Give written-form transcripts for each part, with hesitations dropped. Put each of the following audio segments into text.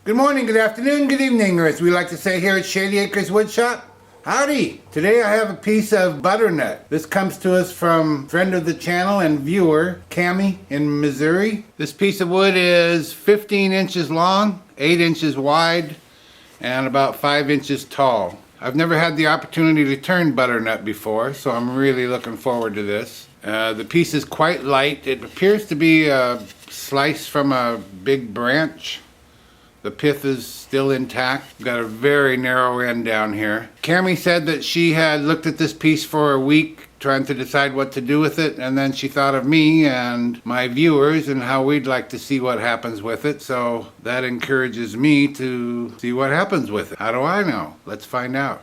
Good morning, good afternoon, good evening, or as we like to say here at Shady Acres Woodshop, howdy! Today I have a piece of butternut. This comes to us from friend of the channel and viewer, Cammie in Missouri. This piece of wood is 15 inches long, 8 inches wide, and about 5 inches tall. I've never had the opportunity to turn butternut before, so I'm really looking forward to this. The piece is quite light. It appears to be a slice from a big branch. The pith is still intact. Got a very narrow end down here. Cammie said that she had looked at this piece for a week trying to decide what to do with it, and then she thought of me and my viewers and how we'd like to see what happens with it, so that encourages me to see what happens with it. How do I know? Let's find out.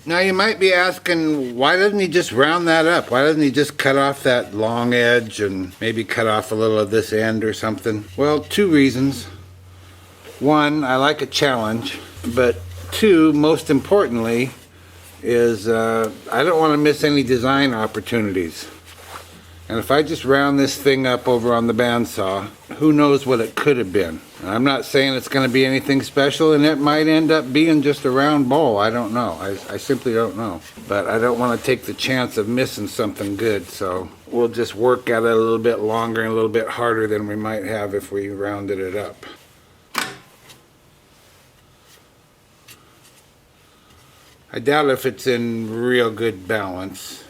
Now you might be asking, why doesn't he just round that up? Why doesn't he just cut off that long edge and maybe cut off a little of this end or something? Well, two reasons. One, I like a challenge, but two, most importantly, is I don't want to miss any design opportunities. And if I just round this thing up over on the bandsaw, who knows what it could have been. I'm not saying it's going to be anything special, and it might end up being just a round bowl. I don't know. I simply don't know. But I don't want to take the chance of missing something good, so we'll just work at it a little bit longer and a little bit harder than we might have if we rounded it up. I doubt if it's in real good balance,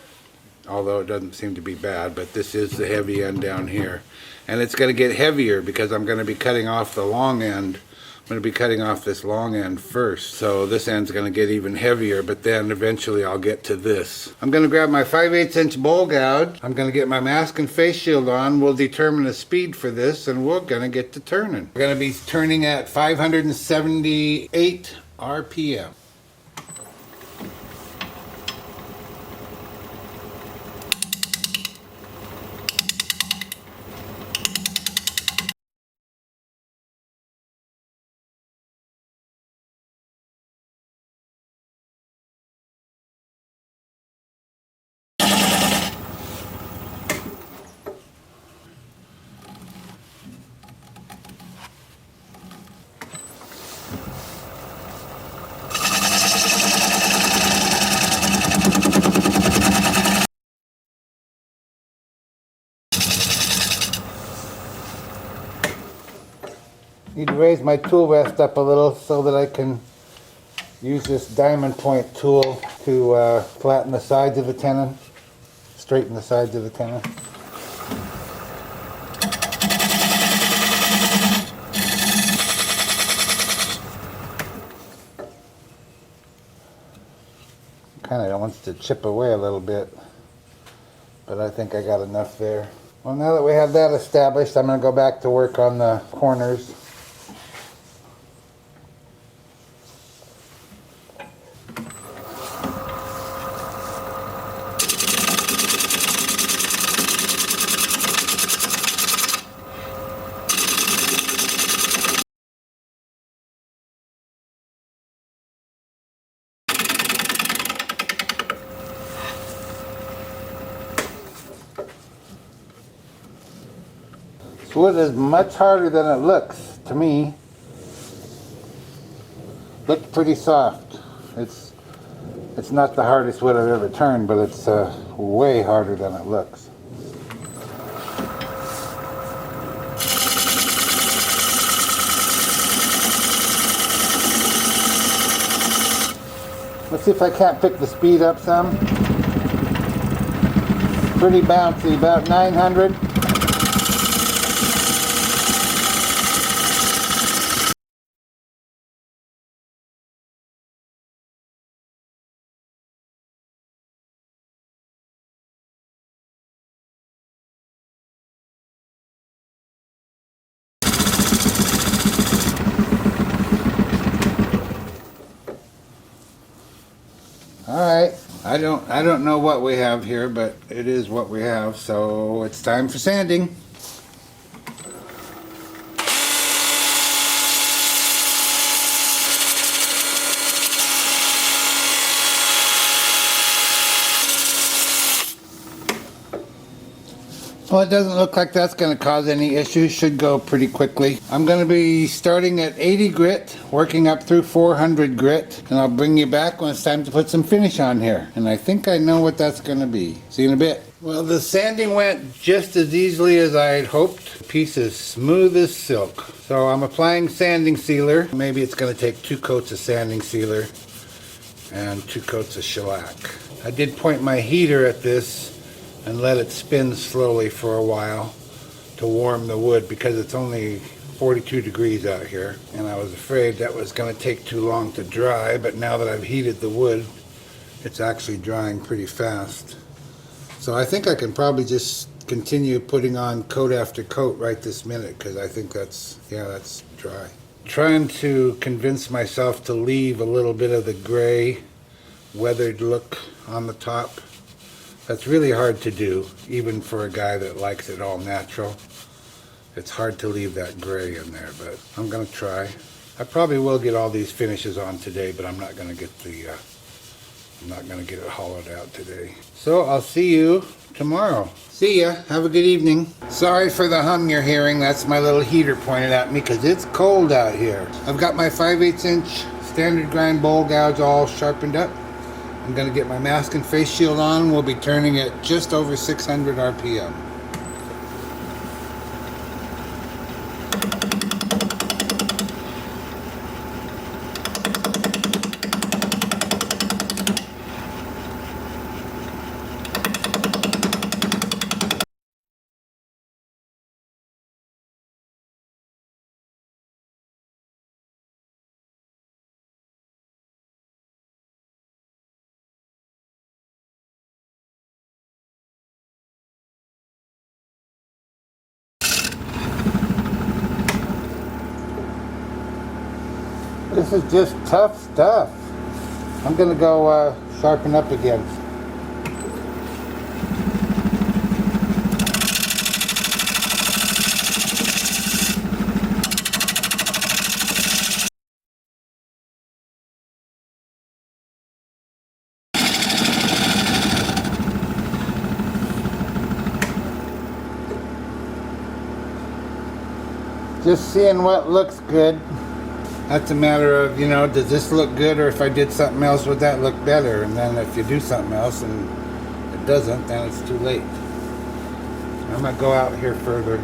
although it doesn't seem to be bad, but this is the heavy end down here. And it's going to get heavier because I'm going to be cutting off the long end. I'm going to be cutting off this long end first. So this end's going to get even heavier, but then eventually I'll get to this. I'm going to grab my 5/8 inch bowl gouge. I'm going to get my mask and face shield on. We'll determine the speed for this, and we're going to get to turning. We're going to be turning at 578 RPM. Need to raise my tool rest up a little so that I can use this diamond point tool to flatten the sides of the tenon, straighten the sides of the tenon. Kind of wants to chip away a little bit, but I think I got enough there. Well, now that we have that established, I'm going to go back to work on the corners. This wood is much harder than it looks to me. Looks pretty soft. It's not the hardest wood I've ever turned, but it's way harder than it looks. Let's see if I can't pick the speed up some. Pretty bouncy, about 900. Alright, I don't know what we have here, but it is what we have, so it's time for sanding. Well, it doesn't look like that's going to cause any issues. Should go pretty quickly. I'm going to be starting at 80 grit, working up through 400 grit, and I'll bring you back when it's time to put some finish on here. And I think I know what that's going to be. See you in a bit. Well, the sanding went just as easily as I had hoped. The piece is smooth as silk. So I'm applying sanding sealer. Maybe it's going to take 2 coats of sanding sealer and 2 coats of shellac. I did point my heater at this and let it spin slowly for a while to warm the wood because it's only 42 degrees out here, and I was afraid that was going to take too long to dry, but now that I've heated the wood, it's actually drying pretty fast. So I think I can probably just continue putting on coat after coat right this minute because I think that's dry. Trying to convince myself to leave a little bit of the gray weathered look on the top. That's really hard to do, even for a guy that likes it all natural. It's hard to leave that gray in there, but I'm gonna try. I probably will get all these finishes on today, but I'm not gonna get it hollowed out today. So I'll see you tomorrow. See ya. Have a good evening. Sorry for the hum you're hearing. That's my little heater pointed at me because it's cold out here. I've got my 5/8 inch standard grind bowl gouge all sharpened up. I'm going to get my mask and face shield on. We'll be turning at just over 600 RPM. This is just tough stuff. I'm gonna go sharpen up again. Just seeing what looks good. That's a matter of, does this look good, or if I did something else, would that look better? And then if you do something else and it doesn't, then it's too late. I'm going to go out here further.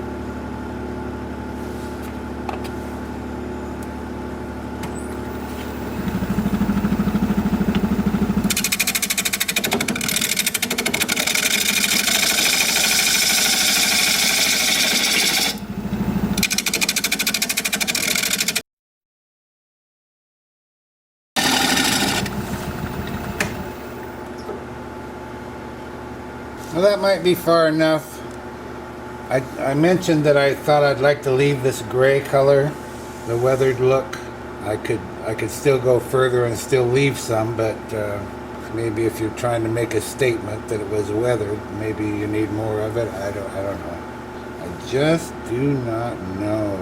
Well, that might be far enough. I mentioned that I thought I'd like to leave this gray color, the weathered look. I could still go further and still leave some, but maybe if you're trying to make a statement that it was weathered, maybe you need more of it. I don't know. I just do not know.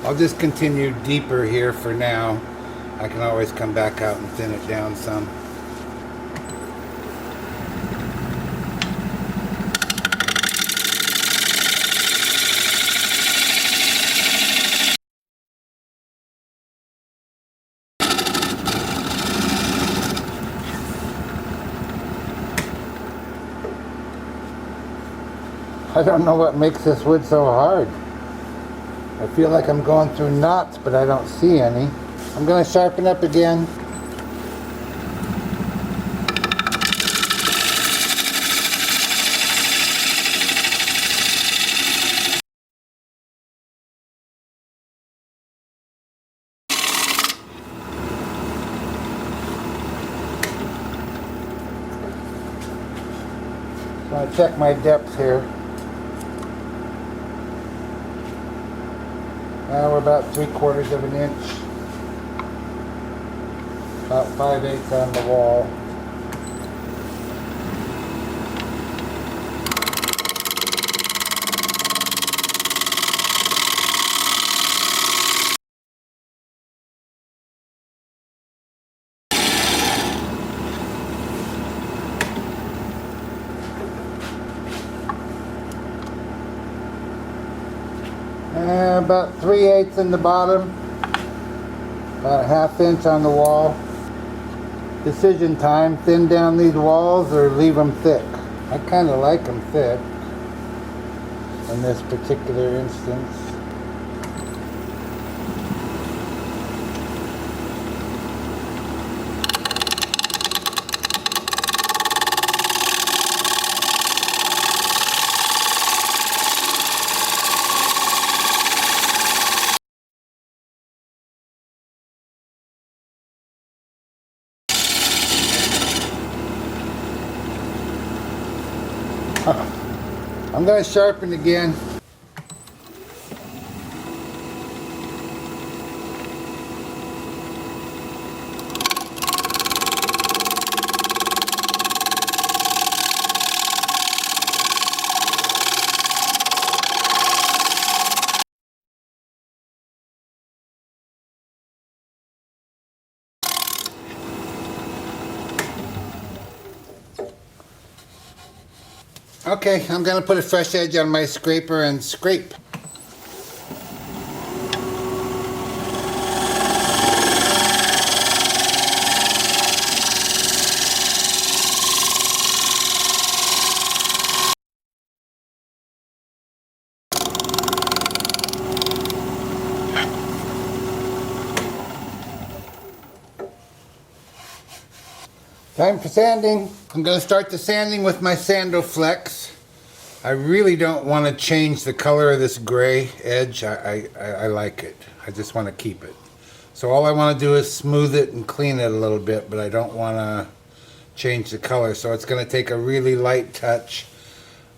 I'll just continue deeper here for now. I can always come back out and thin it down some. I don't know what makes this wood so hard. I feel like I'm going through knots, but I don't see any. I'm going to sharpen up again. So I check my depth here. Now we're about 3/4 of an inch. About 5/8 on the wall. about 3/8 in the bottom, about a 1/2 inch on the wall. Decision time, thin down these walls or leave them thick. I kind of like them thick in this particular instance. I'm going to sharpen again. Okay, I'm going to put a fresh edge on my scraper and scrape. Time for sanding. I'm going to start the sanding with my Sandoflex. I really don't want to change the color of this gray edge. I like it. I just want to keep it. So all I want to do is smooth it and clean it a little bit, but I don't want to change the color. So it's going to take a really light touch.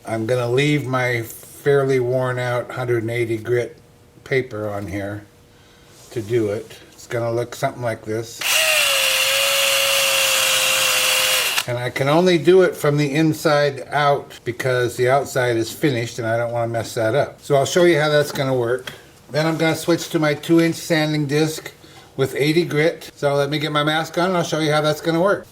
I'm going to leave my fairly worn out 180 grit paper on here to do it. It's going to look something like this. And I can only do it from the inside out because the outside is finished and I don't want to mess that up. So I'll show you how that's going to work. Then I'm going to switch to my 2-inch sanding disc with 80 grit. So let me get my mask on and I'll show you how that's going to work.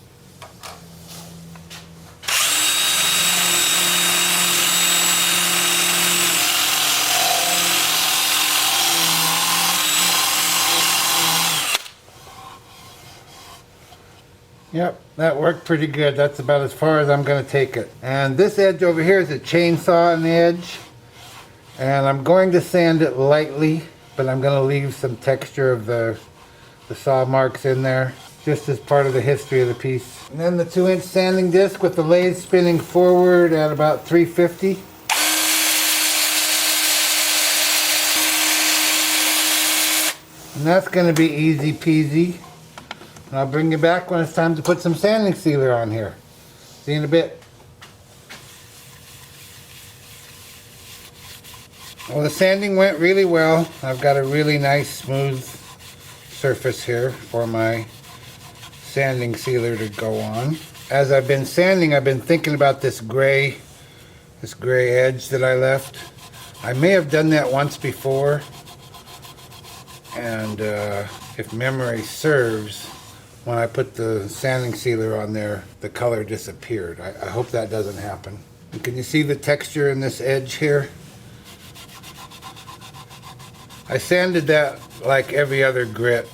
Yep, that worked pretty good. That's about as far as I'm going to take it. And this edge over here is a chainsaw on the edge. And I'm going to sand it lightly, but I'm going to leave some texture of the saw marks in there, just as part of the history of the piece. And then the 2-inch sanding disc with the lathe spinning forward at about 350. And that's going to be easy peasy. And I'll bring you back when it's time to put some sanding sealer on here. See you in a bit. Well, the sanding went really well. I've got a really nice smooth surface here for my sanding sealer to go on. As I've been sanding, I've been thinking about this gray edge that I left. I may have done that once before, and if memory serves, when I put the sanding sealer on there, the color disappeared. I hope that doesn't happen. And can you see the texture in this edge here? I sanded that like every other grit,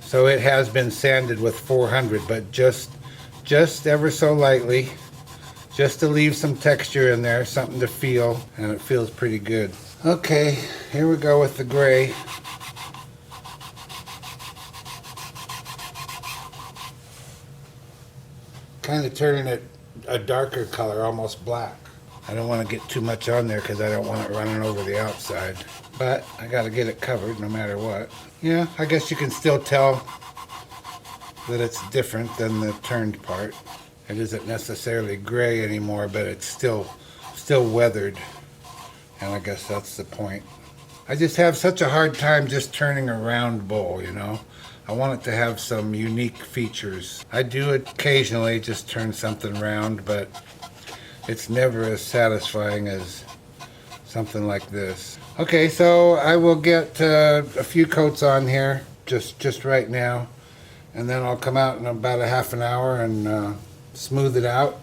so it has been sanded with 400, but just ever so lightly, just to leave some texture in there, something to feel, and it feels pretty good. Okay, here we go with the gray. Kind of turning it a darker color, almost black. I don't want to get too much on there because I don't want it running over the outside. But I got to get it covered no matter what. Yeah, I guess you can still tell that it's different than the turned part. It isn't necessarily gray anymore, but it's still weathered. And I guess that's the point. I just have such a hard time just turning a round bowl, you know. I want it to have some unique features. I do occasionally just turn something round, but it's never as satisfying as something like this. Okay, so I will get a few coats on here just right now, and then I'll come out in about a half an hour and smooth it out,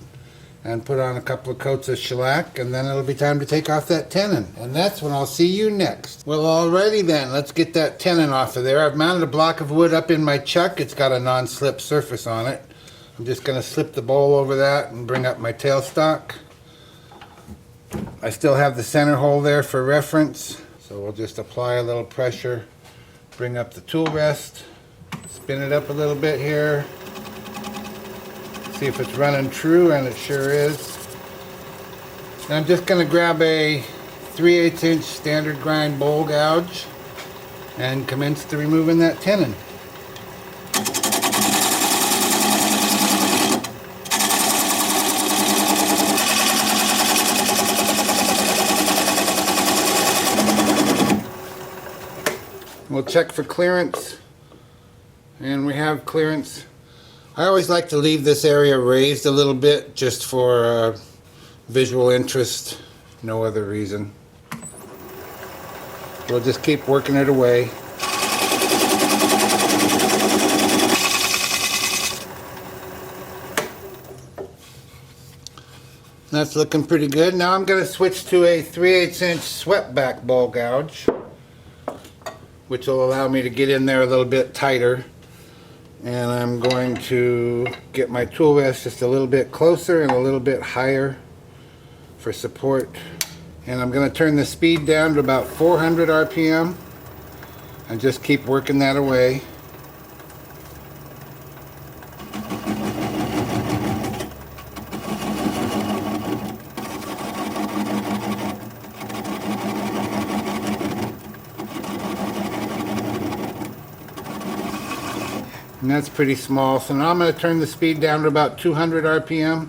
and put on a couple of coats of shellac, and then it'll be time to take off that tenon. And that's when I'll see you next. Well, alrighty then, let's get that tenon off of there. I've mounted a block of wood up in my chuck. It's got a non-slip surface on it. I'm just going to slip the bowl over that and bring up my tailstock. I still have the center hole there for reference, so we'll just apply a little pressure, bring up the tool rest, spin it up a little bit here. See if it's running true, and it sure is. And I'm just going to grab a 3/8 inch standard grind bowl gouge and commence to removing that tenon. We'll check for clearance, and we have clearance. I always like to leave this area raised a little bit just for visual interest, no other reason. We'll just keep working it away. That's looking pretty good. Now I'm going to switch to a 3/8 inch swept back bowl gouge, which will allow me to get in there a little bit tighter. And I'm going to get my tool rest just a little bit closer and a little bit higher for support. And I'm going to turn the speed down to about 400 RPM and just keep working that away. And that's pretty small, so now I'm going to turn the speed down to about 200 RPM.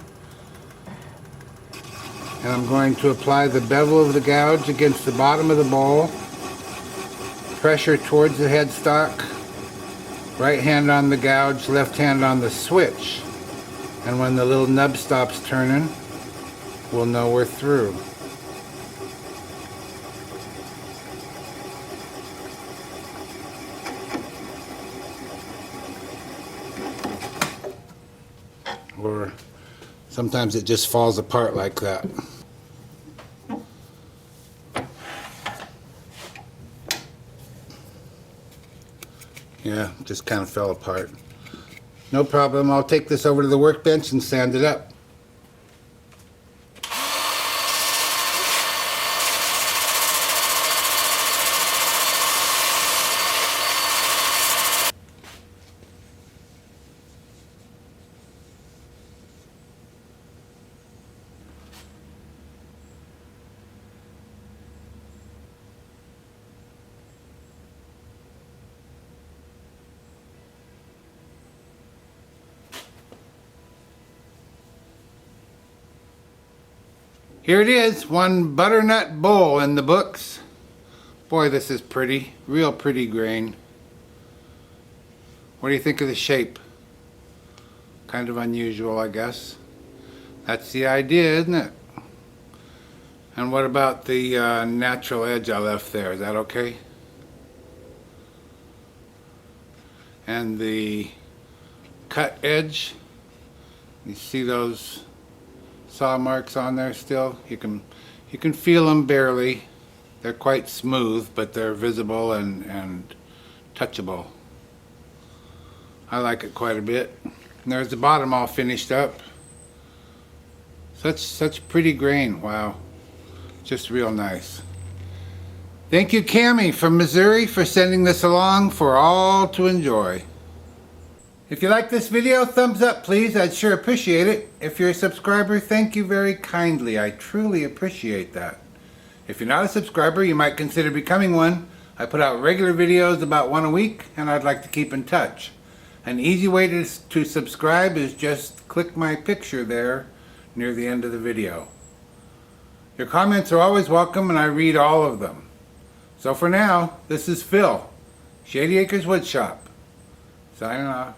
And I'm going to apply the bevel of the gouge against the bottom of the bowl. Pressure towards the headstock. Right hand on the gouge, left hand on the switch. And when the little nub stops turning, we'll know we're through. Or sometimes it just falls apart like that. Yeah, just kind of fell apart. No problem, I'll take this over to the workbench and sand it up. Here it is, one butternut bowl in the books. Boy, this is pretty, real pretty grain. What do you think of the shape? Kind of unusual, I guess. That's the idea, isn't it? And what about the natural edge I left there? Is that okay? And the cut edge, you see those saw marks on there still? You can feel them barely. They're quite smooth, but they're visible and touchable. I like it quite a bit. And there's the bottom all finished up. Such pretty grain. Wow, just real nice. Thank you, Cammie from Missouri, for sending this along for all to enjoy. If you like this video, thumbs up please, I'd sure appreciate it. If you're a subscriber, thank you very kindly, I truly appreciate that. If you're not a subscriber, you might consider becoming one. I put out regular videos about one a week, and I'd like to keep in touch. An easy way to subscribe is just click my picture there near the end of the video. Your comments are always welcome, and I read all of them. So for now, this is Phil, Shady Acres Woodshop, signing off.